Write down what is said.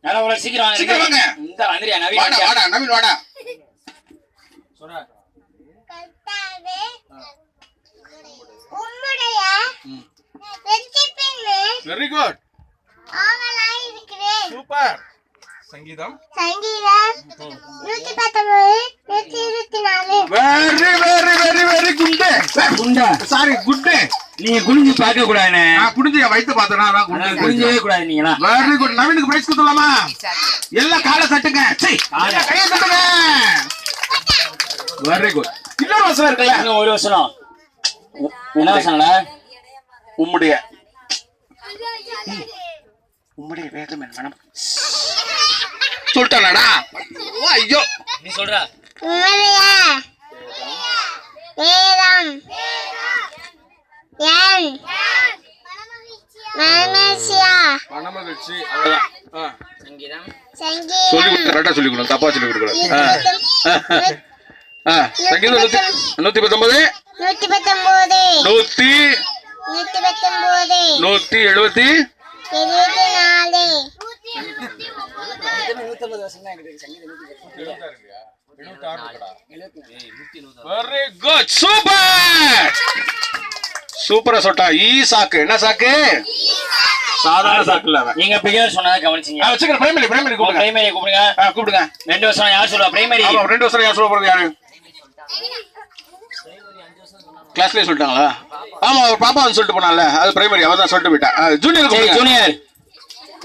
நல்லா ஒரு சீக்கிரம் வாங்க. சீக்கிரம் வாங்க. இந்த வந்துறியா நவீன்? வாடா வாடா நவீன் வாடா. சொல்றா. கர்த்தாவே உம்முடைய வெற்றிப்பின்னு வெரி குட். ஆவலாய் இருக்கிறேன். சூப்பர். சங்கீதம் சங்கீதம் 119 124. Very very very very good. குண்டா. Sorry good. நீங்க குனிஞ்சு பார்க்க கூடாதுனே. நான் குடிஞ்சு வைத்து பார்த்தேனா நான் குட். குனிஞ்சவே கூடாது நீங்களா. Very good. நவீனுக்கு பிரைஸ் கொடுத்துலாமா? எல்லாம் காலை தட்டுங்க. சீ கையை தட்டுங்க. Very good. இன்னொரு வசனம் இருக்குல்ல? இன்னும் ஒரு வசனம். என்ன வசனம்ல? உம்முடைய வேகம் என் மனம் சொல்லிட்டானடா. ஐயோ நீ சொல்றா. உம்முடைய வேதம் என் மனமகிழ்ச்சி. அவ்வளவுதான். சங்கீதம். சங்கீதம் சொல்லி கொடுத்து கரெக்டா சொல்லி கொடுக்கணும், தப்பா சொல்லி கொடுக்கணும். சங்கீதம் 119 119 170 வெரி குட். சூப்பர் சூப்பரா சொல்லிட்டா. சாக்கு என்ன சாக்கு? சாதாரண சாக்கு இல்ல. நீங்க பிகர் சொன்னதை கவனிச்சீங்க. வச்சுக்கிறேன். பிரைமரி கூப்பிடுங்க. பிரைமரி கூப்பிடுங்க. கூப்பிடுங்க. 2 வருஷம் யார் சொல்லுவா? பிரைமரி. 2 வருஷம் யார் சொல்ல போறது? யாரு கிளாஸ்லயே சொல்லிட்டாங்களா? ஆமா, ஒரு பாப்பா வந்து சொல்லிட்டு போனால, அது பிரைமரி. அவதான் சொல்லிட்டு போயிட்டா. Junior junior